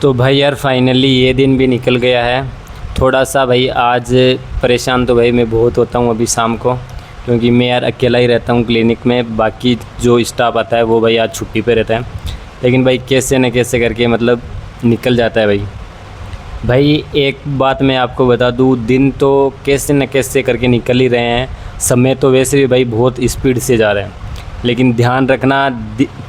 तो भाई यार फाइनली ये दिन भी निकल गया है। थोड़ा सा भाई आज परेशान तो भाई मैं बहुत होता हूँ अभी शाम को, क्योंकि मैं यार अकेला ही रहता हूँ क्लिनिक में। बाकी जो स्टाफ आता है वो भाई आज छुट्टी पे रहता है, लेकिन भाई कैसे न कैसे करके मतलब निकल जाता है भाई। एक बात मैं आपको बता दूँ, दिन तो कैसे न कैसे करके निकल ही रहे हैं। समय तो वैसे भी भाई बहुत स्पीड से जा रहे हैं, लेकिन ध्यान रखना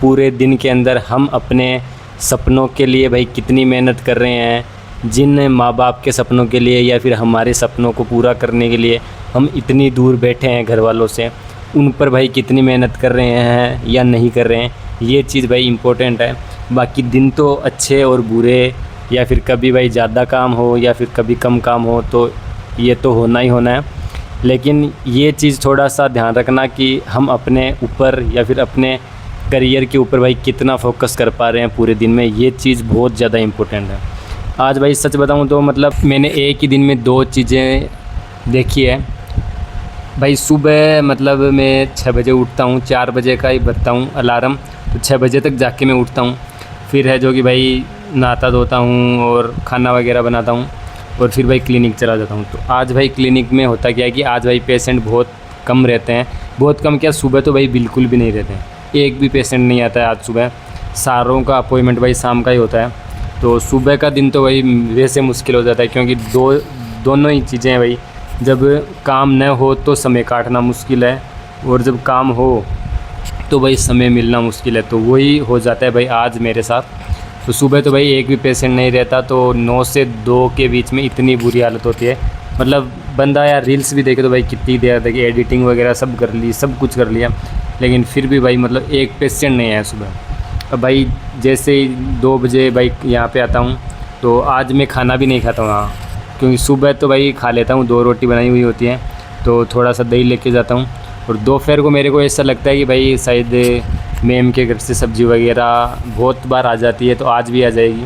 पूरे दिन के अंदर हम अपने सपनों के लिए भाई कितनी मेहनत कर रहे हैं। जिन माँ बाप के सपनों के लिए या फिर हमारे सपनों को पूरा करने के लिए हम इतनी दूर बैठे हैं घर वालों से, उन पर भाई कितनी मेहनत कर रहे हैं या नहीं कर रहे हैं, ये चीज़ भाई इम्पोर्टेंट है। बाकी दिन तो अच्छे और बुरे, या फिर कभी भाई ज़्यादा काम हो या फिर कभी कम काम हो, तो ये तो होना ही होना है। लेकिन ये चीज़ थोड़ा सा ध्यान रखना कि हम अपने ऊपर या फिर अपने करियर के ऊपर भाई कितना फोकस कर पा रहे हैं पूरे दिन में, ये चीज़ बहुत ज़्यादा इम्पोर्टेंट है। आज भाई सच बताऊं तो मतलब मैंने एक ही दिन में 2 चीज़ें देखी है भाई। सुबह मतलब मैं 6 बजे उठता हूँ, 4 बजे का ही बजता हूँ अलार्म, तो 6 बजे तक जाके मैं उठता हूँ। फिर है जो कि भाई नहाता धोता हूँ और खाना वगैरह बनाता हूँ और फिर भाई क्लिनिक चला जाता हूँ। तो आज भाई क्लिनिक में होता क्या है कि आज भाई पेशेंट बहुत कम रहते हैं। बहुत कम क्या, सुबह तो भाई बिल्कुल भी नहीं रहते हैं, एक भी पेशेंट नहीं आता है आज सुबह। सारों का अपॉइंटमेंट भाई शाम का ही होता है, तो सुबह का दिन तो भाई वैसे मुश्किल हो जाता है, क्योंकि दोनों ही चीज़ें हैं भाई। जब काम न हो तो समय काटना मुश्किल है, और जब काम हो तो भाई समय मिलना मुश्किल है। तो वही हो जाता है भाई आज मेरे साथ। तो सुबह तो भाई एक भी पेशेंट नहीं रहता, तो 9 से 2 के बीच में इतनी बुरी हालत होती है। मतलब बंदा यार रील्स भी देखे तो भाई कितनी देर तक एडिटिंग वगैरह सब कर ली, सब कुछ कर लिया, लेकिन फिर भी भाई मतलब एक पेशेंट नहीं आया सुबह। अब भाई जैसे ही 2 बजे भाई यहाँ पे आता हूँ, तो आज मैं खाना भी नहीं खाता हूँ यहाँ, क्योंकि सुबह तो भाई खा लेता हूँ, 2 रोटी बनाई हुई होती हैं, तो थोड़ा सा दही लेके जाता हूँ। और दोपहर को मेरे को ऐसा लगता है कि भाई शायद मैम के घर से सब्ज़ी वगैरह बहुत बार आ जाती है, तो आज भी आ जाएगी,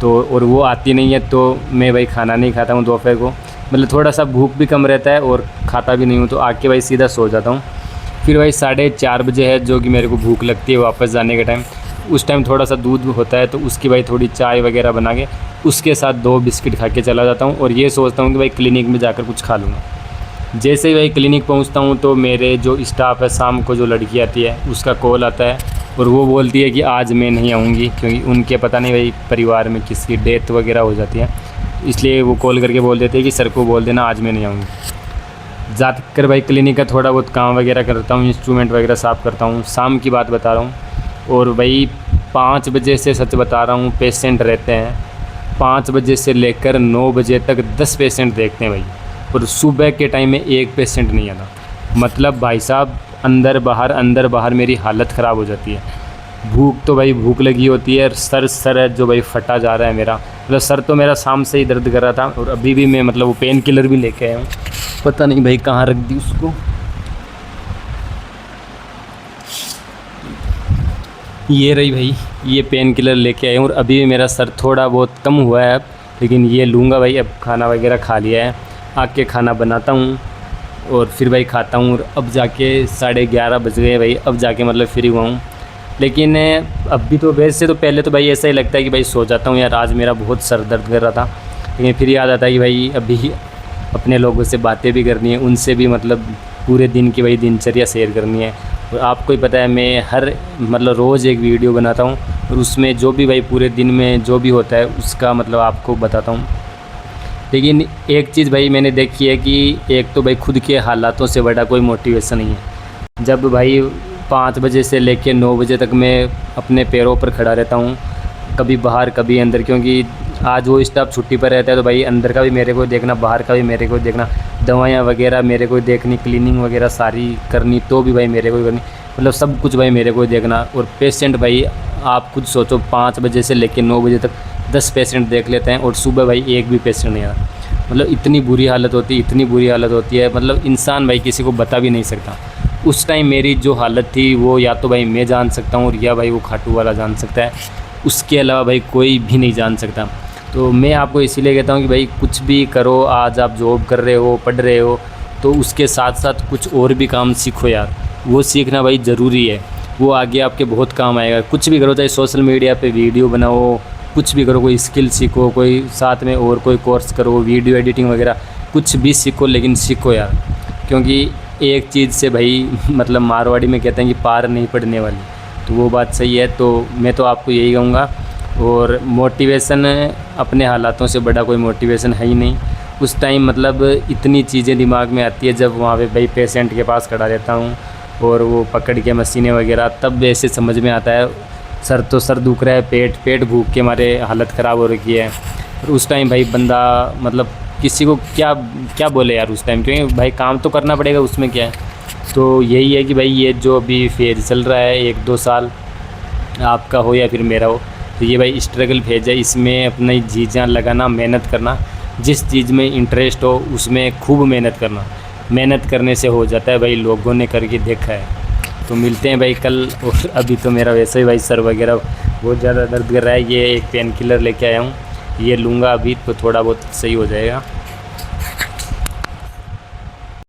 तो और वो आती नहीं है, तो मैं भाई खाना नहीं खाता हूँ दोपहर को। मतलब थोड़ा सा भूख भी कम रहता है और खाता भी नहीं हूँ, तो आके भाई सीधा सो जाता हूँ। फिर भाई 4:30 बजे है जो कि मेरे को भूख लगती है वापस जाने के टाइम। उस टाइम थोड़ा सा दूध होता है, तो उसकी भाई थोड़ी चाय वगैरह बना के उसके साथ 2 बिस्किट खा के चला जाता हूँ, और ये सोचता हूँ कि भाई क्लिनिक में जाकर कुछ खा लूँगा। जैसे ही भाई क्लिनिक पहुँचता हूँ, तो मेरे जो स्टाफ है, शाम को जो लड़की आती है उसका कॉल आता है, और वो बोलती है कि आज मैं नहीं आऊँगी, क्योंकि उनके पता नहीं भाई परिवार में किसी डेथ वगैरह हो जाती है, इसलिए वो कॉल करके बोल देते हैं कि सर को बोल देना आज मैं नहीं आऊँगी। जाकर भाई क्लिनिक का थोड़ा बहुत काम वगैरह करता हूँ, इंस्ट्रूमेंट वगैरह साफ़ करता हूँ। शाम की बात बता रहा हूँ, और भाई 5 बजे से सच बता रहा हूँ पेशेंट रहते हैं। 5 बजे से लेकर 9 बजे तक 10 पेशेंट देखते हैं भाई, और सुबह के टाइम में एक पेशेंट नहीं आता। मतलब भाई साहब अंदर बाहर मेरी हालत ख़राब हो जाती है। भूख तो भाई भूख लगी होती है, सर है जो भाई फटा जा रहा है मेरा। मतलब सर तो मेरा शाम से ही दर्द कर रहा था, और अभी भी मैं मतलब वो पेन किलर भी लेके आया हूँ, पता नहीं भाई कहाँ रख दी उसको। ये रही भाई, ये पेन किलर लेके आया हूँ, और अभी भी मेरा सर थोड़ा बहुत कम हुआ है अब, लेकिन ये लूँगा भाई। अब खाना वगैरह खा लिया है, आके खाना बनाता हूँ और फिर भाई खाता हूँ। और अब जाके 11:30 बज गए भाई, अब जाके मतलब फ्री हुआ हूँ। लेकिन अभी तो वैसे तो पहले तो भाई ऐसा ही लगता है कि भाई सो जाता हूँ यार, आज मेरा बहुत सर दर्द कर रहा था, लेकिन फिर याद आता है कि भाई अभी अपने लोगों से बातें भी करनी है, उनसे भी मतलब पूरे दिन की भाई दिनचर्या शेयर करनी है। और आपको ही पता है मैं हर मतलब रोज़ एक वीडियो बनाता हूँ, और उसमें जो भी भाई पूरे दिन में जो भी होता है उसका मतलब आपको बताता हूँ। लेकिन एक चीज़ भाई मैंने देखी है कि एक तो भाई खुद के हालातों से बड़ा कोई मोटिवेशन नहीं है। जब भाई 5 बजे से लेके 9 बजे तक मैं अपने पैरों पर खड़ा रहता हूँ, कभी बाहर कभी अंदर, क्योंकि आज वो स्टाफ छुट्टी पर रहता है, तो भाई अंदर का भी मेरे को देखना, बाहर का भी मेरे को देखना, दवाइयाँ वगैरह मेरे को देखनी, क्लीनिंग वगैरह सारी करनी तो भी भाई मेरे को ही करनी, मतलब सब कुछ भाई मेरे को ही देखना। और पेशेंट भाई आप खुद सोचो, 5 बजे से लेकर 9 बजे तक 10 पेशेंट देख लेते हैं, और सुबह भाई एक भी पेशेंट नहीं आता। मतलब इतनी बुरी हालत होती है, मतलब इंसान भाई किसी को बता भी नहीं सकता। उस टाइम मेरी जो हालत थी वो या तो भाई मैं जान सकता हूँ, और या भाई वो खाटू वाला जान सकता है, उसके अलावा भाई कोई भी नहीं जान सकता। तो मैं आपको इसीलिए कहता हूँ कि भाई कुछ भी करो, आज आप जॉब कर रहे हो, पढ़ रहे हो, तो उसके साथ साथ कुछ और भी काम सीखो यार, वो सीखना भाई ज़रूरी है। वो आगे आपके बहुत काम आएगा। कुछ भी करो, चाहे सोशल मीडिया पे वीडियो बनाओ कुछ भी करो, कोई स्किल सीखो, कोई साथ में और कोई कोर्स करो, वीडियो एडिटिंग वगैरह कुछ भी सीखो, लेकिन सीखो यार। क्योंकि एक चीज़ से भाई मतलब मारवाड़ी में कहते हैं कि पार नहीं पड़ने वाली, तो वो बात सही है। तो मैं तो आपको यही कहूँगा। और मोटिवेशन अपने हालातों से बड़ा कोई मोटिवेशन है ही नहीं। उस टाइम मतलब इतनी चीज़ें दिमाग में आती है जब वहाँ पे भाई पेशेंट के पास खड़ा रहता हूँ और वो पकड़ के मशीनें वगैरह, तब ऐसे समझ में आता है सर दुख रहा है, पेट भूख के मारे हालत ख़राब हो रखी है। और उस टाइम भाई बंदा मतलब किसी को क्या क्या बोले यार उस टाइम, क्योंकि भाई काम तो करना पड़ेगा, उसमें क्या है। तो यही है कि भाई ये जो अभी फेज़ चल रहा है 1-2 साल, आपका हो या फिर मेरा हो, तो ये भाई स्ट्रगल फेज है। इसमें अपनी जी जान लगाना, मेहनत करना, जिस चीज़ में इंटरेस्ट हो उसमें खूब मेहनत करना। मेहनत करने से हो जाता है भाई, लोगों ने करके देखा है। तो मिलते हैं भाई कल। और अभी तो मेरा वैसे ही भाई सर वगैरह बहुत ज़्यादा दर्द कर रहा है। ये एक पेन किलर लेके आया हूँ, ये लूँगा अभी तो थोड़ा बहुत सही हो जाएगा।